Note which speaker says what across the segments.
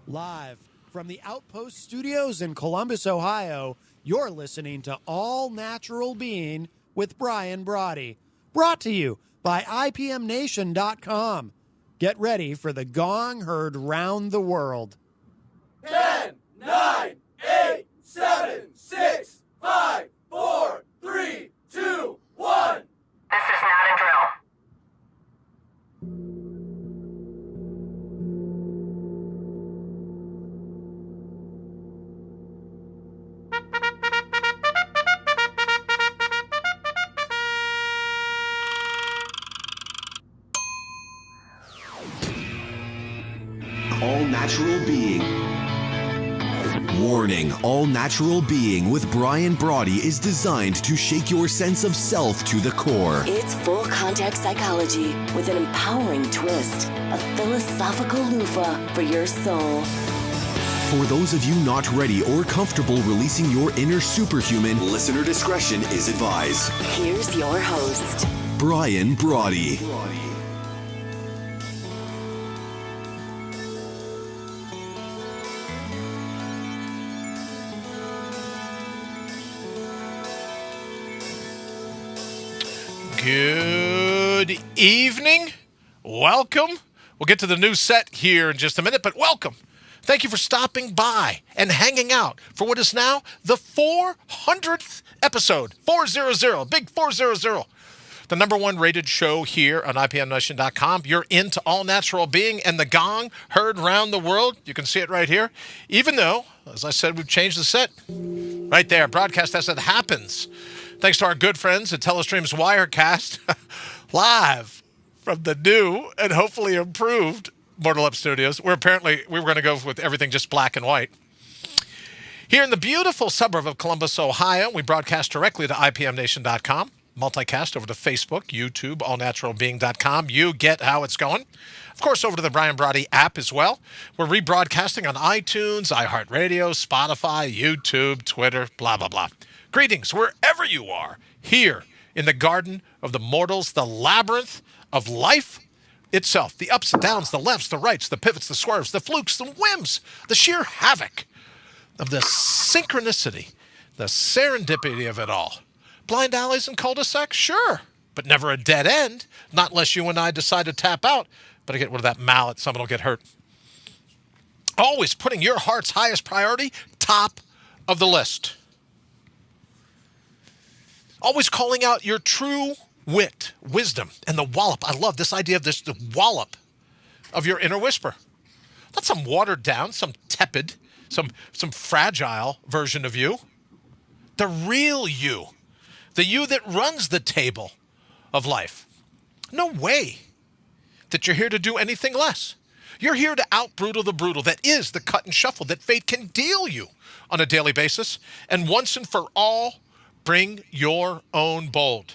Speaker 1: Live from the Outpost Studios in Columbus, Ohio, you're listening to All Natural Being with Brian Brawdy. Brought to you by IPMNation.com. Get ready for the gong heard round the world.
Speaker 2: 10, 9, 8, 7, 6, 5, 4, 3, 2, 1.
Speaker 3: This is not a drill.
Speaker 4: All Natural Being. Warning, All Natural Being with Brian Brawdy is designed to shake your sense of self to the core.
Speaker 5: It's full contact psychology with an empowering twist, a philosophical loofah for your soul.
Speaker 4: For those of you not ready or comfortable releasing your inner superhuman, listener discretion is advised.
Speaker 5: Here's your host,
Speaker 4: Brian Brawdy.
Speaker 6: Good evening. Welcome. We'll get to the new set here in just a minute, but welcome. Thank you for stopping by and hanging out for what is now the 400th episode. 400, big 400. The number one rated show here on IPMNation.com. You're into All Natural Being and the gong heard round the world. You can see it right here. Even though, as I said, we've changed the set. Right there, broadcast as it happens. Thanks to our good friends at Telestream's Wirecast, live from the new and hopefully improved Mortal Up Studios, where apparently we were going to go with everything just black and white. Here in the beautiful suburb of Columbus, Ohio, we broadcast directly to IPMNation.com, multicast over to Facebook, YouTube, allnaturalbeing.com. You get how it's going. Of course, over to the Brian Brawdy app as well. We're rebroadcasting on iTunes, iHeartRadio, Spotify, YouTube, Twitter, blah, blah, blah. Greetings wherever you are, here in the garden of the mortals, the labyrinth of life itself, the ups and downs, the lefts, the rights, the pivots, the swerves, the flukes, the whims, the sheer havoc of the synchronicity, the serendipity of it all. Blind alleys and cul-de-sacs? Sure, but never a dead end, not unless you and I decide to tap out. But I get rid of that mallet, someone will get hurt. Always putting your heart's highest priority top of the list. Always calling out your true wit, wisdom, and the wallop. I love this idea of this, the wallop of your inner whisper. Not some watered down, some tepid, some fragile version of you. The real you. The you that runs the table of life. No way that you're here to do anything less. You're here to out-brutal the brutal. That is the cut and shuffle that fate can deal you on a daily basis. And once and for all, bring your own bold.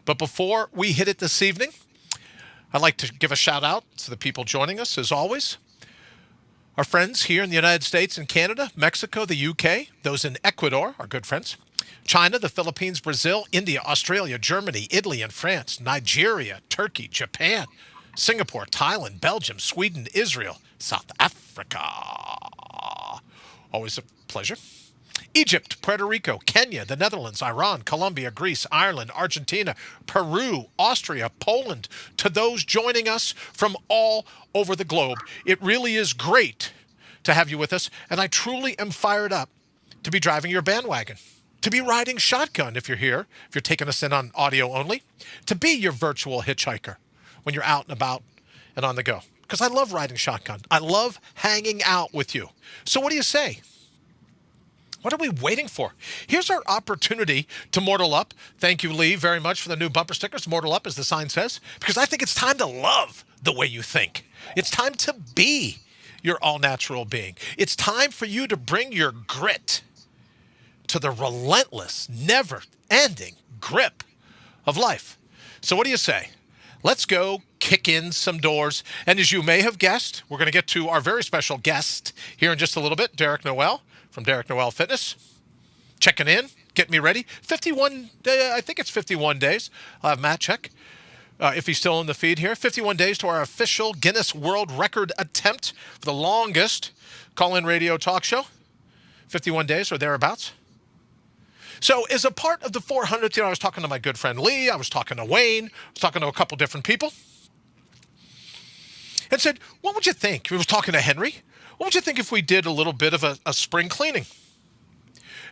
Speaker 6: But before we hit it this evening, I'd like to give a shout out to the people joining us, as always. Our friends here in the United States and Canada, Mexico, the UK, those in Ecuador, our good friends, China, the Philippines, Brazil, India, Australia, Germany, Italy, and France, Nigeria, Turkey, Japan, Singapore, Thailand, Belgium, Sweden, Israel, South Africa. Always a pleasure. Egypt, Puerto Rico, Kenya, the Netherlands, Iran, Colombia, Greece, Ireland, Argentina, Peru, Austria, Poland, to those joining us from all over the globe. It really is great to have you with us, and I truly am fired up to be driving your bandwagon, to be riding shotgun if you're here, if you're taking us in on audio only, to be your virtual hitchhiker when you're out and about and on the go. Because I love riding shotgun. I love hanging out with you. So what do you say? What are we waiting for? Here's our opportunity to mortal up. Thank you, Lee, very much for the new bumper stickers. Mortal up, as the sign says, because I think it's time to love the way you think. It's time to be your all-natural being. It's time for you to bring your grit to the relentless, never-ending grip of life. So what do you say? Let's go kick in some doors. And as you may have guessed, we're going to get to our very special guest here in just a little bit, Derek Noel from Derek Noel Fitness. Checking in, getting me ready. 51, I think it's 51 days. I'll have Matt check. if he's still in the feed here. 51 days to our official Guinness World Record attempt for the longest call-in radio talk show. 51 days or thereabouts. So as a part of the 400th, I was talking to my good friend Lee. I was talking to Wayne. I was talking to a couple different people. And said, what would you think? We was talking to Henry. What would you think if we did a little bit of a spring cleaning?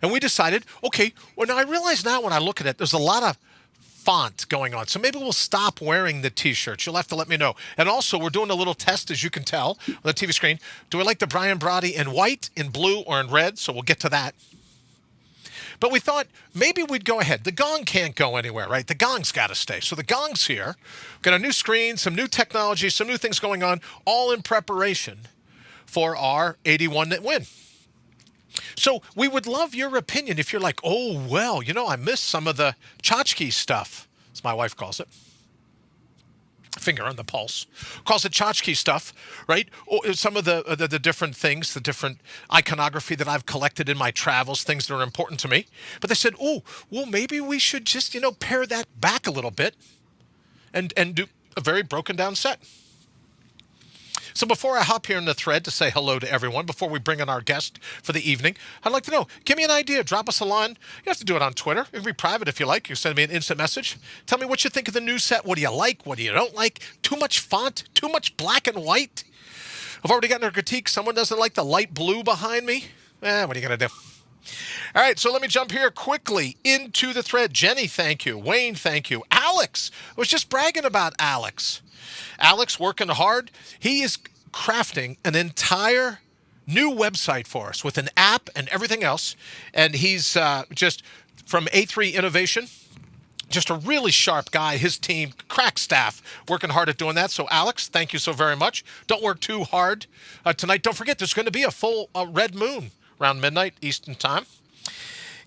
Speaker 6: And we decided, okay, well, now I realize now when I look at it, there's a lot of font going on. So maybe we'll stop wearing the T-shirts. You'll have to let me know. And also, we're doing a little test, as you can tell on the TV screen. Do I like the Brian Brawdy in white, in blue, or in red? So we'll get to that. But we thought maybe we'd go ahead. The gong can't go anywhere, right? The gong's got to stay. So the gong's here. Got a new screen, some new technology, some new things going on, all in preparation for our 81 win. So we would love your opinion if you're like, oh, well, I missed some of the tchotchke stuff, as my wife calls it. Finger on the pulse. Calls it tchotchke stuff, right? Or some of the different things, the different iconography that I've collected in my travels, things that are important to me. But they said, oh, well, maybe we should just, pare that back a little bit and do a very broken down set. So before I hop here in the thread to say hello to everyone, before we bring in our guest for the evening, I'd like to know, give me an idea. Drop us a line. You have to do it on Twitter. It can be private if you like. You send me an instant message. Tell me what you think of the new set. What do you like? What do you don't like? Too much font? Too much black and white? I've already gotten a critique. Someone doesn't like the light blue behind me. What are you going to do? All right, so let me jump here quickly into the thread. Jenny, thank you. Wayne, thank you. Alex, I was just bragging about Alex. Alex working hard. He is crafting an entire new website for us with an app and everything else. And he's just from A3 Innovation, just a really sharp guy. His team, crack staff, working hard at doing that. So, Alex, thank you so very much. Don't work too hard tonight. Don't forget, there's going to be a full red moon around midnight Eastern time.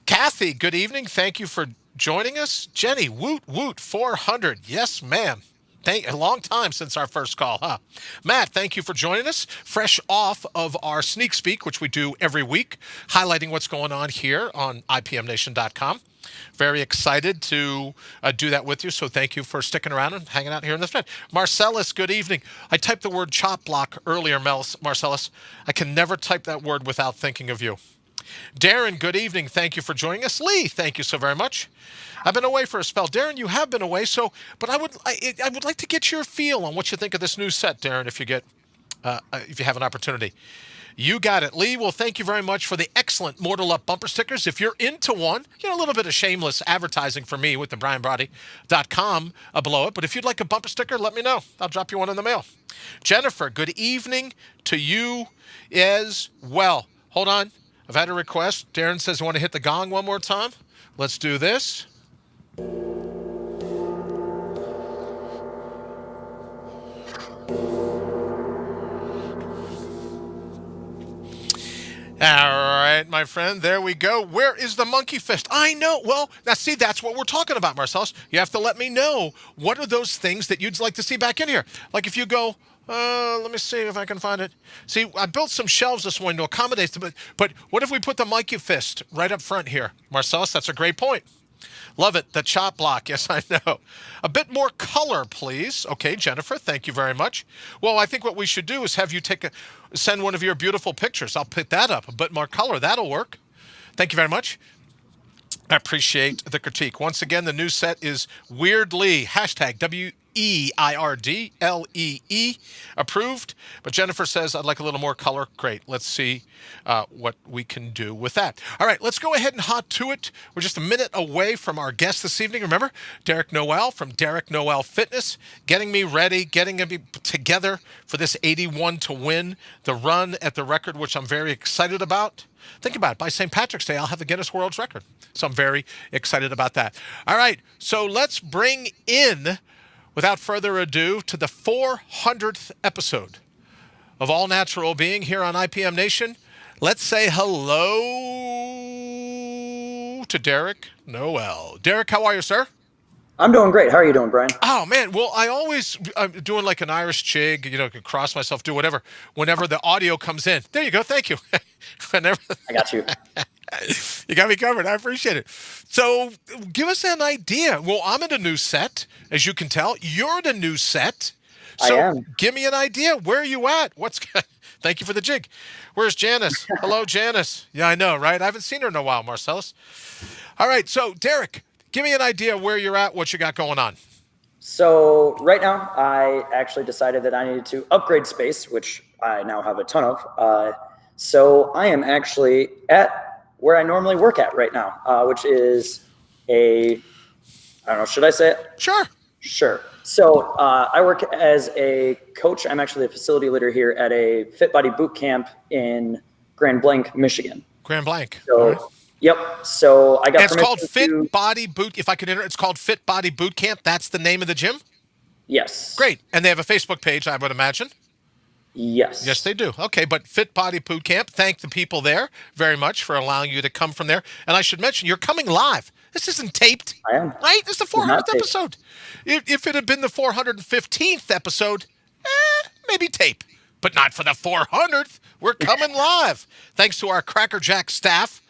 Speaker 6: Kathy, good evening. Thank you for joining us. Jenny, woot, woot, 400. Yes, ma'am. A long time since our first call, huh? Matt, thank you for joining us. Fresh off of our Sneak Speak, which we do every week, highlighting what's going on here on IPMNation.com. Very excited to do that with you, so thank you for sticking around and hanging out here in the thread. Marcellus, good evening. I typed the word chop block earlier, Marcellus. I can never type that word without thinking of you. Darren, good evening. Thank you for joining us. Lee, thank you so very much. I've been away for a spell. Darren, you have been away, but I would like to get your feel on what you think of this new set, Darren, if you have an opportunity. You got it. Lee, well, thank you very much for the excellent Mortal Up bumper stickers. If you're into one, a little bit of shameless advertising for me with the BrianBrody.com below it. But if you'd like a bumper sticker, let me know. I'll drop you one in the mail. Jennifer, good evening to you as well. Hold on. I've had a request. Darren says I want to hit the gong one more time. Let's do this. All right, my friend, there we go. Where is the monkey fist? I know. Well, now see, that's what we're talking about, Marcellus. You have to let me know what are those things that you'd like to see back in here. Like if you go, let me see if I can find it. See, I built some shelves this morning to accommodate them, but what if we put the monkey fist right up front here? Marcellus, that's a great point. Love it. The chop block. Yes, I know. A bit more color, please. Okay, Jennifer, thank you very much. Well, I think what we should do is have you send one of your beautiful pictures. I'll put that up. A bit more color. That'll work. Thank you very much. I appreciate the critique. Once again, the new set is Weirdlee. Hashtag WEIRDLEE. Approved. But Jennifer says, I'd like a little more color. Great. Let's see what we can do with that. All right, let's go ahead and hot to it. We're just a minute away from our guest this evening. Remember, Derek Noel from Derek Noel Fitness, getting me ready, getting me together for this 81 to win the run at the record, which I'm very excited about. Think about it. By St. Patrick's Day, I'll have the Guinness World Record. So I'm very excited about that. All right, so let's bring in, without further ado, to the 400th episode of All Natural Being here on IPM Nation. Let's say hello to Derek Noel. Derek, how are you, sir?
Speaker 3: I'm doing great. How are you doing, Brian?
Speaker 6: Oh man, well I'm doing like an Irish jig, can cross myself, do whatever. Whenever the audio comes in, there you go. Thank you. Whenever
Speaker 3: I got you.
Speaker 6: you got me covered, I appreciate it. So give us an idea. Well, I'm in a new set, as you can tell. You're in a new set. So
Speaker 3: I am.
Speaker 6: give me an idea. Where are you at? Thank you for the jig. Where's Janice? Hello, Janice. Yeah, I know, right? I haven't seen her in a while, Marcellus. All right, so Derek, give me an idea where you're at, what you got going on.
Speaker 3: So right now, I actually decided that I needed to upgrade space, which I now have a ton of. So I am actually at where I normally work at right now, which is I don't know, should I say it?
Speaker 6: Sure.
Speaker 3: Sure. So I work as a coach. I'm actually a facility leader here at a Fit Body boot camp in Grand Blanc, Michigan.
Speaker 6: Grand Blanc.
Speaker 3: So,
Speaker 6: All right.
Speaker 3: Yep. So I got
Speaker 6: And it's called
Speaker 3: permission
Speaker 6: Fit Body Boot. If I could enter, it's called Fit Body Boot Camp. That's the name of the gym.
Speaker 3: Yes.
Speaker 6: Great. And they have a Facebook page, I would imagine.
Speaker 3: Yes.
Speaker 6: Yes, they do. Okay, but Fit Body Boot Camp. Thank the people there very much for allowing you to come from there. And I should mention, you're coming live. This isn't taped.
Speaker 3: I am.
Speaker 6: Right? This is the
Speaker 3: It's not
Speaker 6: 400th
Speaker 3: taped.
Speaker 6: episode. If it had been the 415th episode, maybe tape. But not for the 400th. We're coming live. Thanks to our Cracker Jack staff.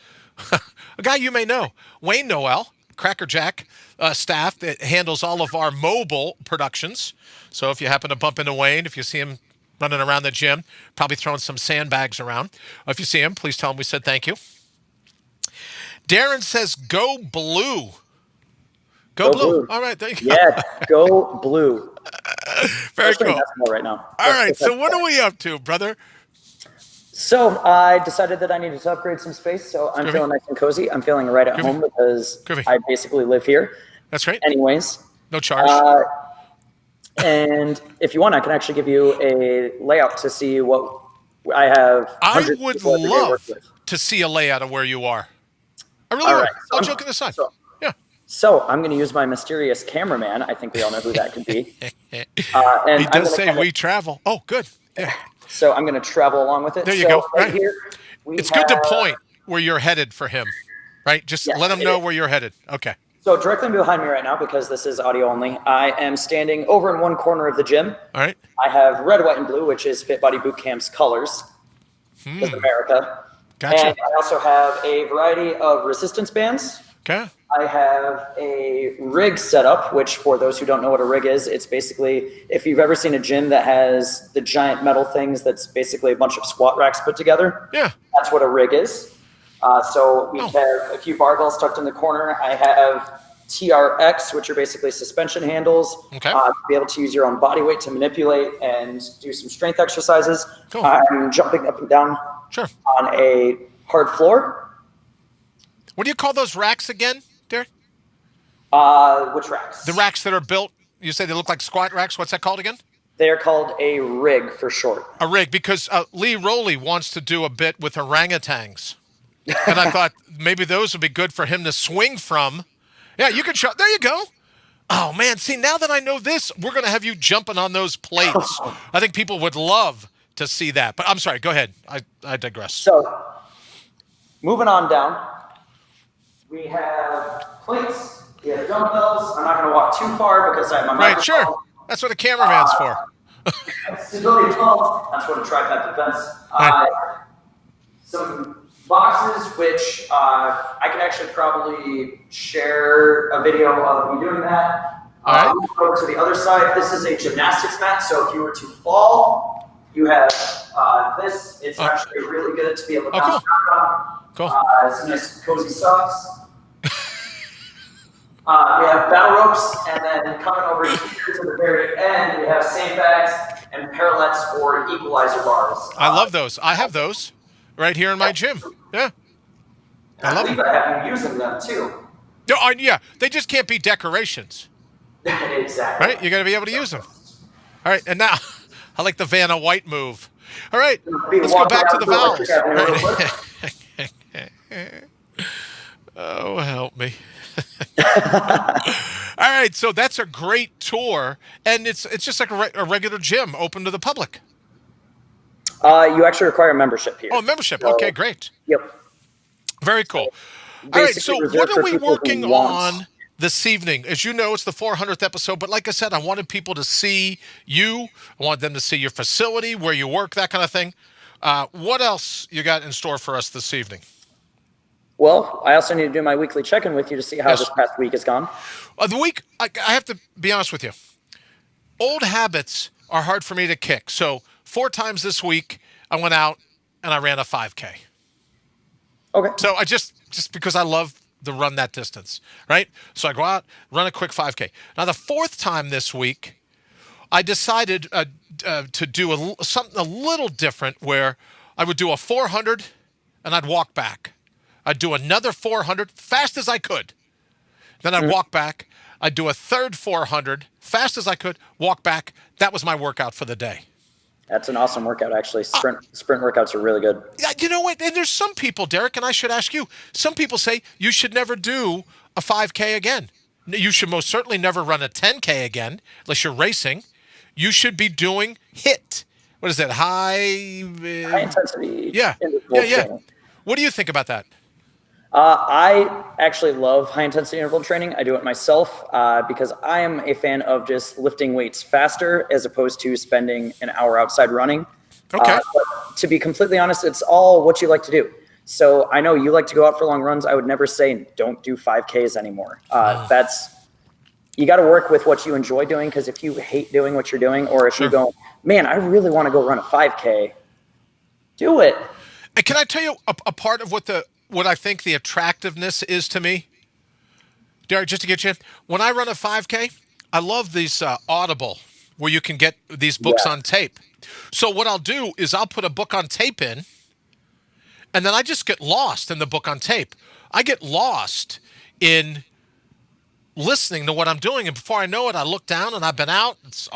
Speaker 6: A guy you may know, Wayne Noel, Cracker Jack staff that handles all of our mobile productions. So if you happen to bump into Wayne, if you see him running around the gym, probably throwing some sandbags around. If you see him, please tell him we said thank you. Darren says, go blue. Go blue. All right, there you go.
Speaker 3: Yeah, go blue.
Speaker 6: Very
Speaker 3: Especially in
Speaker 6: cool.
Speaker 3: basketball right now.
Speaker 6: All right, so what are we up to, brother?
Speaker 3: So I decided that I needed to upgrade some space, so I'm feeling nice and cozy. I'm feeling right at home because I basically live here.
Speaker 6: That's right.
Speaker 3: Anyways.
Speaker 6: No charge.
Speaker 3: And if you want, I can actually give you a layout to see what I have.
Speaker 6: I would love to see a layout of where you are. I really would. All joking aside. Yeah.
Speaker 3: So I'm going to use my mysterious cameraman. I think we all know who that could be. And
Speaker 6: he does say we travel. Oh, good. Yeah.
Speaker 3: So I'm going to travel along with it.
Speaker 6: There you go. Right.
Speaker 3: Here,
Speaker 6: it's good to point where you're headed for him, right? Just let him know where you're headed. Okay.
Speaker 3: So directly behind me right now, because this is audio only, I am standing over in one corner of the gym.
Speaker 6: All right.
Speaker 3: I have red, white, and blue, which is Fit Body Boot Camp's colors. Because America.
Speaker 6: Gotcha.
Speaker 3: And I also have a variety of resistance bands.
Speaker 6: Okay.
Speaker 3: I have a rig set up, which for those who don't know what a rig is, it's basically, if you've ever seen a gym that has the giant metal things that's basically a bunch of squat racks put together.
Speaker 6: Yeah.
Speaker 3: That's what a rig is. So we have a few barbells tucked in the corner. I have TRX, which are basically suspension handles.
Speaker 6: Okay.
Speaker 3: To be able to use your own body weight to manipulate and do some strength exercises.
Speaker 6: Cool.
Speaker 3: I'm jumping up and down on a hard floor.
Speaker 6: What do you call those racks again, Derek?
Speaker 3: Which racks?
Speaker 6: The racks that are built, you say they look like squat racks. What's that called again?
Speaker 3: They are called a rig for short.
Speaker 6: A rig, because Lee Rowley wants to do a bit with orangutans. And I thought maybe those would be good for him to swing from. Yeah, you can show. There you go. Oh, man. See, now that I know this, we're going to have you jumping on those plates. I think people would love to see that. But I'm sorry. Go ahead. I digress.
Speaker 3: So, moving on down, we have plates. We have dumbbells. I'm not going to walk too far because I have my microphone.
Speaker 6: Right, sure. That's what a cameraman's for.
Speaker 3: Stability pump. That's what a tripod defense. Some boxes, which I could actually probably share a video of me doing that. Over to the other side, this is a gymnastics mat. So if you were to fall, you have this. It's actually really good to be able to bounce around on.
Speaker 6: Cool.
Speaker 3: Some nice cozy socks. We have battle ropes, and then coming over here to the very end, we have sandbags and parallettes or equalizer bars.
Speaker 6: I love those. I have those right here in my gym. Yeah. I love them.
Speaker 3: I have you using them too.
Speaker 6: Yeah, they just can't be decorations.
Speaker 3: Exactly.
Speaker 6: Right? You got to be able to use them. All right, and now I like the Vanna White move. All right, let's go back to the vowels. Right. Oh, help me. All right, so that's a great tour, and it's just like a regular gym open to the public.
Speaker 3: You actually require a membership here.
Speaker 6: Oh, membership. Okay, great.
Speaker 3: Yep.
Speaker 6: Very cool. All right, so what are we working on this evening. As you know, it's the 400th episode, but like I said, I wanted people to see you. I wanted them to see your facility, where you work, that kind of thing. What else you got in store for us this evening?
Speaker 3: Well, I also need to do my weekly check-in with you to see how this past week has gone.
Speaker 6: The week, I have to be honest with you. Old habits are hard for me to kick. So 4 times this week, I went out and I ran a 5K.
Speaker 3: Okay.
Speaker 6: So I just because I love to run that distance, right? So I go out, run a quick 5K. Now the 4th time this week, I decided to do something a little different, where I would do a 400 and I'd walk back. I'd do another 400 fast as I could. Then I'd walk back. I'd do a third 400 fast as I could, walk back. That was my workout for the day.
Speaker 3: That's an awesome workout, actually. Sprint workouts are really good.
Speaker 6: Yeah, you know what? And there's some people, Derek, and I should ask you, some people say you should never do a 5K again. You should most certainly never run a 10K again, unless you're racing. You should be doing HIIT. What is that? High
Speaker 3: intensity.
Speaker 6: Yeah.
Speaker 3: Training.
Speaker 6: What do you think about that?
Speaker 3: I actually love high intensity interval training. I do it myself because I am a fan of just lifting weights faster as opposed to spending an hour outside running.
Speaker 6: Okay.
Speaker 3: But to be completely honest, it's all what you like to do. So I know you like to go out for long runs. I would never say don't do 5Ks anymore. You got to work with what you enjoy doing, because if you hate doing what you're doing, or if you go, man, I really want to go run a 5K, do it.
Speaker 6: And can I tell you a part of what I think the attractiveness is to me? Derek, just to get you, when I run a 5K, I love these Audible, where you can get these books on tape. So what I'll do is I'll put a book on tape in, and then I just get lost in the book on tape. I get lost in listening to what I'm doing, and before I know it, I look down and I've been out. It's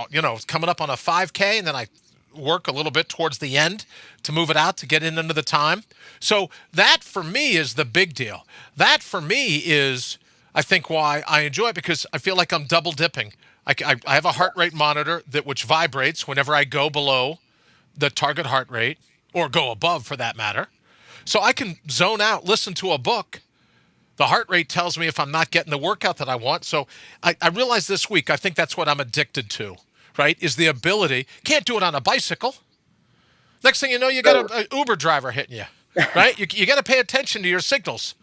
Speaker 6: coming up on a 5K, and then I work a little bit towards the end to move it out to get in under the time. So that for me is the big deal. That for me is, I think, why I enjoy it, because I feel like I'm double dipping. I have a heart rate monitor which vibrates whenever I go below the target heart rate, or go above for that matter. So I can zone out, listen to a book. The heart rate tells me if I'm not getting the workout that I want. So I realized this week, I think that's what I'm addicted to, right, is the ability. Can't do it on a bicycle. Next thing you know, you got an Uber driver hitting you, right? You got to pay attention to your signals.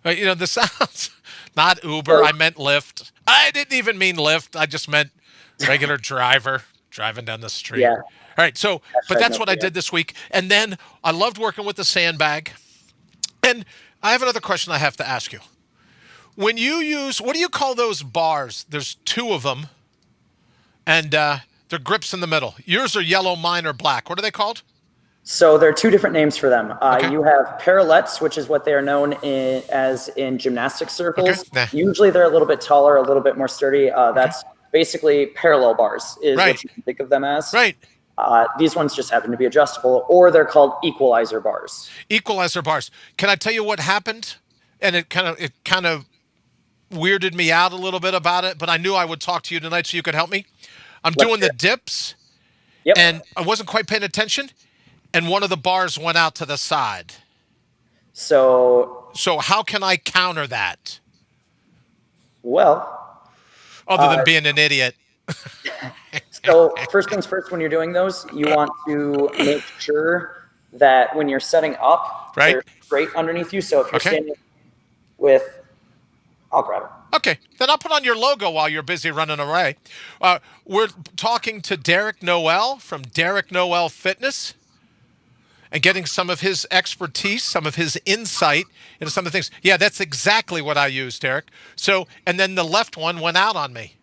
Speaker 6: The sounds. Not Uber, I meant Lyft. I didn't even mean Lyft. I just meant regular driver driving down the street. Yeah. All right, so, but that's what I did this week. And then I loved working with the sandbag. And I have another question I have to ask you. When you use, what do you call those bars? There's 2 of them, and they're grips in the middle. Yours are yellow, mine are black. What are they called?
Speaker 3: So there are 2 different names for them. You have parallettes, which is what they are known as in gymnastic circles. Okay. Usually they're a little bit taller, a little bit more sturdy. That's basically parallel bars is what you can think of them as.
Speaker 6: Right.
Speaker 3: These ones just happen to be adjustable, or they're called equalizer bars.
Speaker 6: Equalizer bars. Can I tell you what happened? And it kind of weirded me out a little bit about it, but I knew I would talk to you tonight so you could help me. I'm doing the dips, and I wasn't quite paying attention, and one of the bars went out to the side.
Speaker 3: So
Speaker 6: how can I counter that?
Speaker 3: Well,
Speaker 6: other than being an idiot.
Speaker 3: So first things first, when you're doing those, you want to make sure that when you're setting up, they're straight underneath you. So if you're standing with, I'll grab it.
Speaker 6: Okay, then I'll put on your logo while you're busy running away. We're talking to Derek Noel from Derek Noel Fitness and getting some of his expertise, some of his insight into some of the things. Yeah, that's exactly what I use, Derek. So, and then the left one went out on me.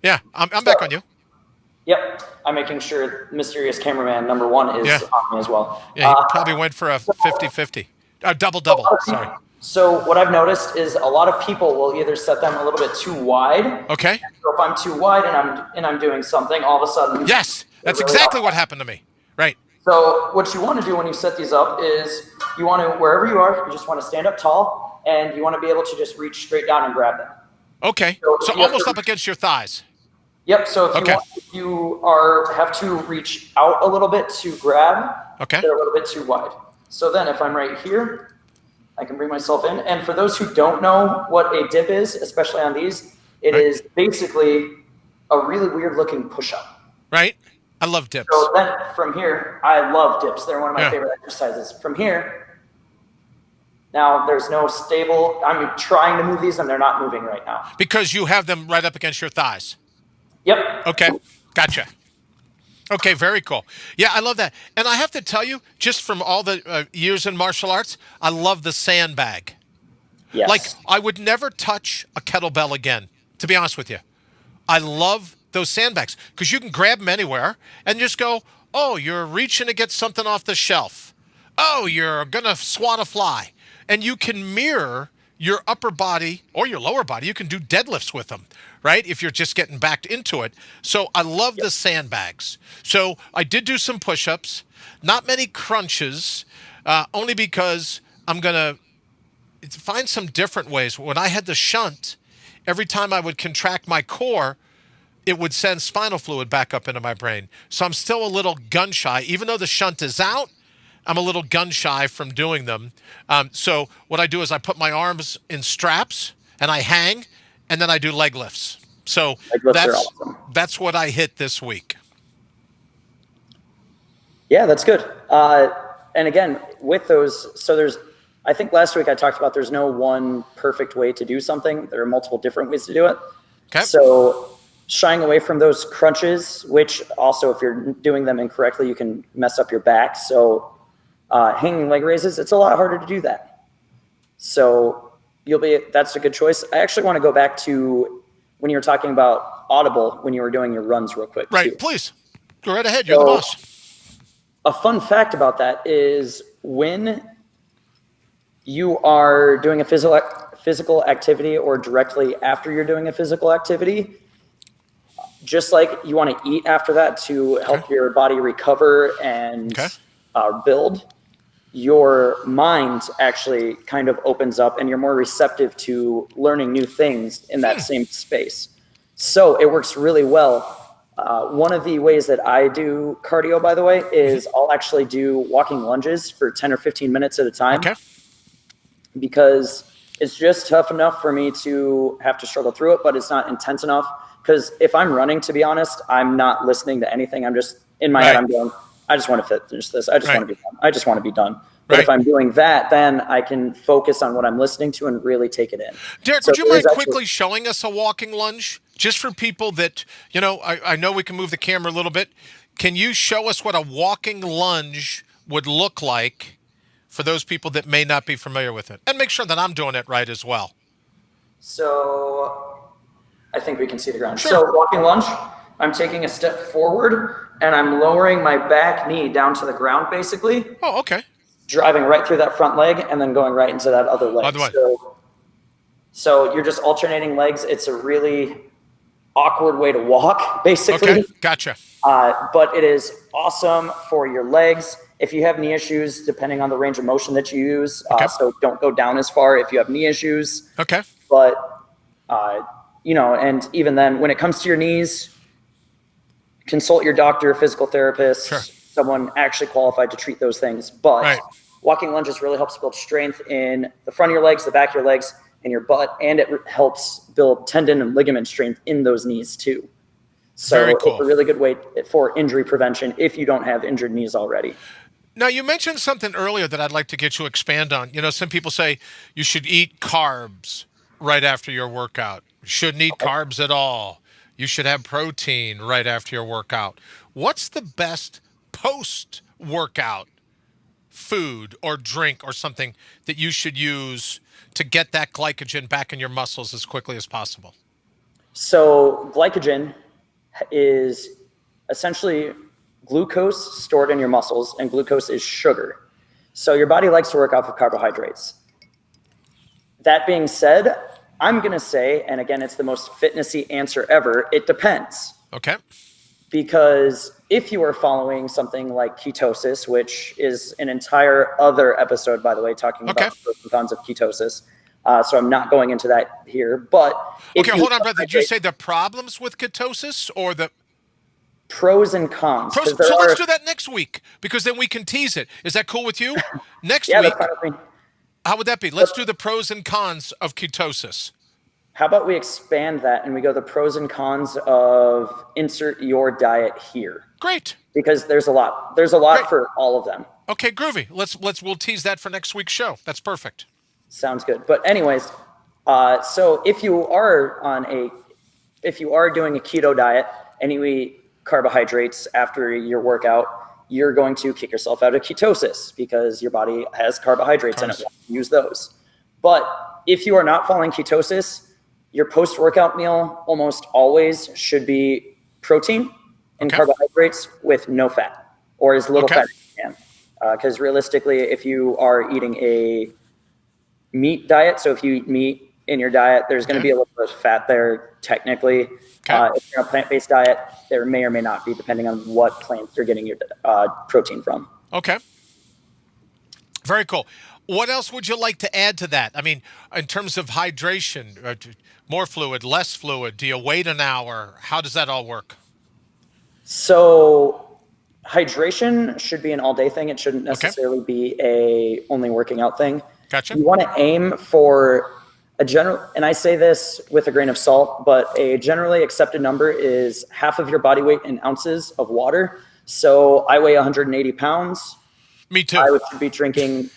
Speaker 6: Yeah, I'm back on you.
Speaker 3: Yep, I'm making sure mysterious cameraman number 1 is on me as well.
Speaker 6: Yeah, he probably went for a 50-50. Double, sorry.
Speaker 3: So what I've noticed is a lot of people will either set them a little bit too wide.
Speaker 6: Okay.
Speaker 3: So if I'm too wide and I'm doing something, all of a sudden.
Speaker 6: Yes, that's exactly what happened to me. Right.
Speaker 3: So what you want to do when you set these up is you want to, wherever you are, you just want to stand up tall, and you want to be able to just reach straight down and grab them.
Speaker 6: Okay. So almost up against your thighs.
Speaker 3: Yep. So if you have to reach out a little bit to grab, they're a little bit too wide. So then if I'm right here, I can bring myself in. And for those who don't know what a dip is, especially on these, It
Speaker 6: Right.
Speaker 3: is basically a really weird looking push-up.
Speaker 6: Right? I love dips.
Speaker 3: So then from here, I love dips. They're one of my
Speaker 6: Yeah.
Speaker 3: favorite exercises. From here, now there's no stable. I'm trying to move these and they're not moving right now.
Speaker 6: Because you have them right up against your thighs.
Speaker 3: Yep.
Speaker 6: Okay. Gotcha. Okay, very cool. Yeah, I love that. And I have to tell you, just from all the years in martial arts, I love the sandbag.
Speaker 3: Yes.
Speaker 6: Like, I would never touch a kettlebell again, to be honest with you. I love those sandbags because you can grab them anywhere and just go, oh, you're reaching to get something off the shelf. Oh, you're going to swat a fly. And you can mirror your upper body or your lower body. You can do deadlifts with them, right? If you're just getting back into it. So I love the sandbags. So I did do some push-ups, not many crunches, only because I'm going to find some different ways. When I had the shunt, every time I would contract my core, it would send spinal fluid back up into my brain. So I'm still a little gun shy. Even though the shunt is out, I'm a little gun shy from doing them. So what I do is I put my arms in straps and I hang, and then I do leg lifts. So
Speaker 3: Leg lifts are awesome.
Speaker 6: that's what I hit this week.
Speaker 3: Yeah, that's good. And again, with those, so I think last week I talked about there's no one perfect way to do something. There are multiple different ways to do it.
Speaker 6: Okay.
Speaker 3: So shying away from those crunches, which also if you're doing them incorrectly, you can mess up your back. So hanging leg raises, it's a lot harder to do that. So that's a good choice. I actually want to go back to when you were talking about Audible, when you were doing your runs real quick.
Speaker 6: Right,
Speaker 3: too.
Speaker 6: please. Go right ahead. You're the boss.
Speaker 3: A fun fact about that is when you are doing a physical activity or directly after you're doing a physical activity, just like you want to eat after that to help your body recover and build, your mind actually kind of opens up and you're more receptive to learning new things in that same space. So it works really well. One of the ways that I do cardio, by the way, is I'll actually do walking lunges for 10 or 15 minutes at a time.
Speaker 6: Okay.
Speaker 3: Because it's just tough enough for me to have to struggle through it, but it's not intense enough. Because if I'm running, to be honest, I'm not listening to anything. I'm just in my head, I'm going, I just want to finish this. I just want to be done. I just want to be done. But if I'm doing that, then I can focus on what I'm listening to and really take it in.
Speaker 6: Derek, would you mind quickly showing us a walking lunge? Just for people that, I know we can move the camera a little bit. Can you show us what a walking lunge would look like for those people that may not be familiar with it? And make sure that I'm doing it right as well.
Speaker 3: So I think we can see the ground.
Speaker 6: Sure.
Speaker 3: So walking lunge, I'm taking a step forward and I'm lowering my back knee down to the ground, basically.
Speaker 6: Oh, okay.
Speaker 3: Driving right through that front leg and then going right into that other leg.
Speaker 6: Other way.
Speaker 3: So you're just alternating legs. It's a really awkward way to walk, basically.
Speaker 6: Okay, gotcha.
Speaker 3: But it is awesome for your legs. If you have knee issues, depending on the range of motion that you use, so don't go down as far if you have knee issues.
Speaker 6: Okay.
Speaker 3: But, and even then, when it comes to your knees, consult your doctor, physical therapist, someone actually qualified to treat those things. But walking lunges really helps build strength in the front of your legs, the back of your legs, and your butt, and it helps build tendon and ligament strength in those knees too. So
Speaker 6: Very cool.
Speaker 3: It's a really good way for injury prevention if you don't have injured knees already.
Speaker 6: Now, you mentioned something earlier that I'd like to get you to expand on. Some people say you should eat carbs right after your workout. You shouldn't eat carbs at all. You should have protein right after your workout. What's the best post-workout food or drink or something that you should use to get that glycogen back in your muscles as quickly as possible?
Speaker 3: So glycogen is essentially glucose stored in your muscles, and glucose is sugar. So your body likes to work off of carbohydrates. That being said, I'm going to say, and again, it's the most fitnessy answer ever, it depends.
Speaker 6: Okay.
Speaker 3: Because if you are following something like ketosis, which is an entire other episode, by the way, talking about the pros and cons of ketosis. So I'm not going into that here, but
Speaker 6: hold on, brother. Did you say the problems with ketosis or the
Speaker 3: pros and cons?
Speaker 6: So let's do that next week because then we can tease it. Is that cool with you? Next week,
Speaker 3: that's fine with me.
Speaker 6: How would that be? Let's do the pros and cons of ketosis.
Speaker 3: how about we expand that and we go the pros and cons of insert your diet here?
Speaker 6: Great.
Speaker 3: Because there's a lot. There's a lot for all of them.
Speaker 6: Okay, groovy. We'll tease that for next week's show. That's perfect.
Speaker 3: Sounds good. But anyways, so if you are doing a keto diet and you eat carbohydrates after your workout, you're going to kick yourself out of ketosis because your body has carbohydrates in it. Use those. But if you are not following ketosis, your post-workout meal almost always should be protein and carbohydrates with no fat, or as little fat as you can. Because realistically, if you are eating a meat diet, so if you eat meat in your diet, there's going to be a little bit of fat there technically. If you're on a plant-based diet, there may or may not be, depending on what plants you're getting your protein from.
Speaker 6: Okay. Very cool. What else would you like to add to that? I mean, in terms of hydration, more fluid, less fluid, do you wait an hour? How does that all work?
Speaker 3: So hydration should be an all-day thing. It shouldn't necessarily be a only working out thing.
Speaker 6: Gotcha.
Speaker 3: You want to aim for a general, and I say this with a grain of salt, but a generally accepted number is half of your body weight in ounces of water. So I weigh 180 pounds.
Speaker 6: Me too.
Speaker 3: I should be drinking...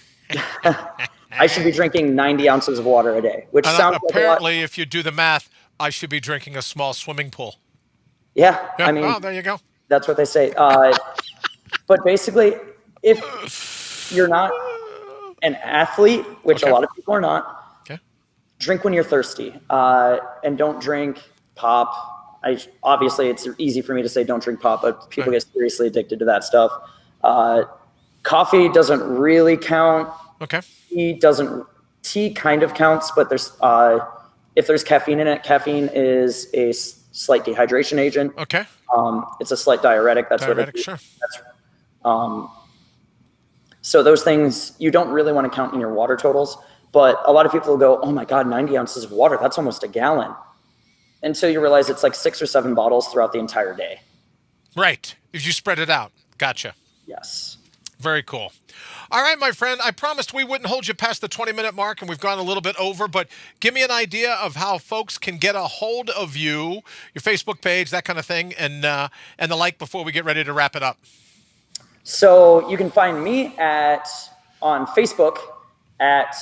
Speaker 3: I should be drinking 90 ounces of water a day, which sounds
Speaker 6: apparently,
Speaker 3: like a lot.
Speaker 6: if you do the math, I should be drinking a small swimming pool.
Speaker 3: Yeah, I mean,
Speaker 6: there you go.
Speaker 3: That's what they say. But basically, if you're not an athlete, which a lot of people are not, drink when you're thirsty, and don't drink pop. Obviously, it's easy for me to say don't drink pop, but people get seriously addicted to that stuff. Coffee doesn't really count.
Speaker 6: Okay.
Speaker 3: Tea kind of counts, but there's if there's caffeine in it, caffeine is a slight dehydration agent.
Speaker 6: Okay.
Speaker 3: It's a slight diuretic. That's what it is.
Speaker 6: Sure.
Speaker 3: So those things you don't really want to count in your water totals, but a lot of people will go, "Oh my God, 90 ounces of water. That's almost a gallon." Until you realize it's like 6 or 7 bottles throughout the entire day.
Speaker 6: Right. If you spread it out. Gotcha.
Speaker 3: Yes.
Speaker 6: Very cool. All right, my friend, I promised we wouldn't hold you past the 20-minute mark, and we've gone a little bit over, but give me an idea of how folks can get a hold of you, your Facebook page, that kind of thing, and the like before we get ready to wrap it up.
Speaker 3: So you can find me on Facebook at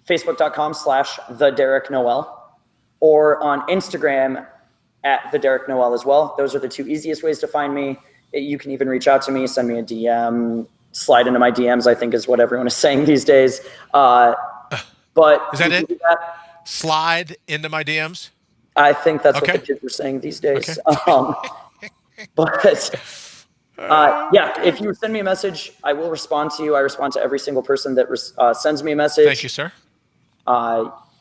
Speaker 3: facebook.com/TheDerekNoel, or on Instagram at TheDerekNoel as well. Those are the two easiest ways to find me. You can even reach out to me, send me a DM, slide into my DMs, I think is what everyone is saying these days. But
Speaker 6: is that it? Slide into my DMs?
Speaker 3: I think that's what the kids are saying these days. Yeah, if you send me a message, I will respond to you. I respond to every single person that sends me a message.
Speaker 6: Thank you, sir.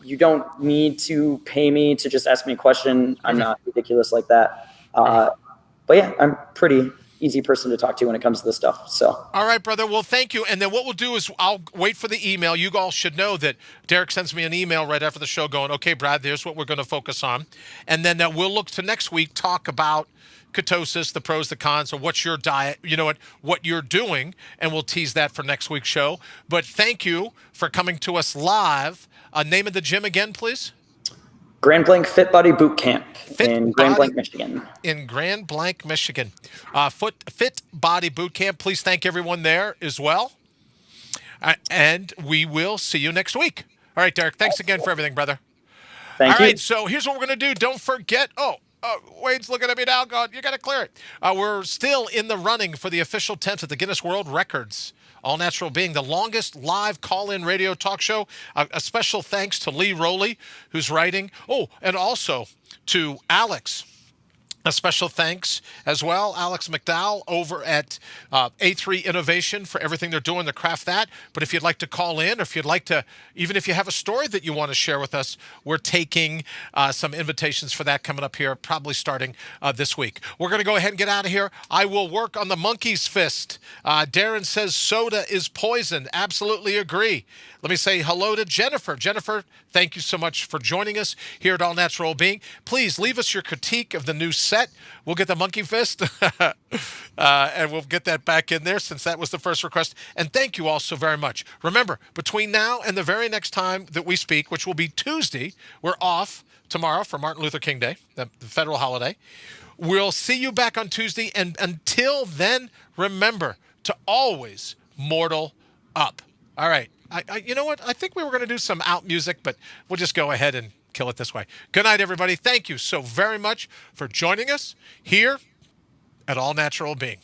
Speaker 3: You don't need to pay me to just ask me a question. I'm not ridiculous like that. But yeah, I'm pretty easy person to talk to when it comes to this stuff. So.
Speaker 6: All right, brother. Well, thank you. And then what we'll do is I'll wait for the email. You all should know that Derek sends me an email right after the show going, okay, Brad, there's what we're going to focus on. And then we'll look to next week, talk about ketosis, the pros, the cons, or what's your diet, what you're doing. And we'll tease that for next week's show. But thank you for coming to us live. Name of the gym again, please.
Speaker 3: Grand Blanc Fit Body Boot Camp in Grand Blanc, Michigan.
Speaker 6: In Grand Blanc, Michigan. Fit Body Boot Camp. Please thank everyone there as well. And we will see you next week. All right, Derek, thanks again for everything, brother.
Speaker 3: Thank you.
Speaker 6: All right, so here's what we're going to do. Don't forget. Wade's looking at me now going, you got to clear it. We're still in the running for the official 10th of the Guinness World Records. All Natural being the longest live call-in radio talk show. A special thanks to Lee Rowley, who's writing. Oh, and also to Alex. A special thanks as well, Alex McDowell over at A3 Innovation for everything they're doing to craft that. But if you'd like to call in, or if you'd like to, even if you have a story that you want to share with us, we're taking some invitations for that coming up here, probably starting this week. We're going to go ahead and get out of here. I will work on the monkey's fist. Darren says soda is poison. Absolutely agree. Let me say hello to Jennifer. Jennifer, thank you so much for joining us here at All Natural Being. Please leave us your critique of the new set. We'll get the monkey fist, and we'll get that back in there since that was the first request. And thank you all so very much. Remember, between now and the very next time that we speak, which will be Tuesday, we're off tomorrow for Martin Luther King Day, the federal holiday. We'll see you back on Tuesday. And until then, remember to always mortal up. All right. You know what? I think we were going to do some out music, but we'll just go ahead and kill it this way. Good night, everybody. Thank you so very much for joining us here at All Natural Being.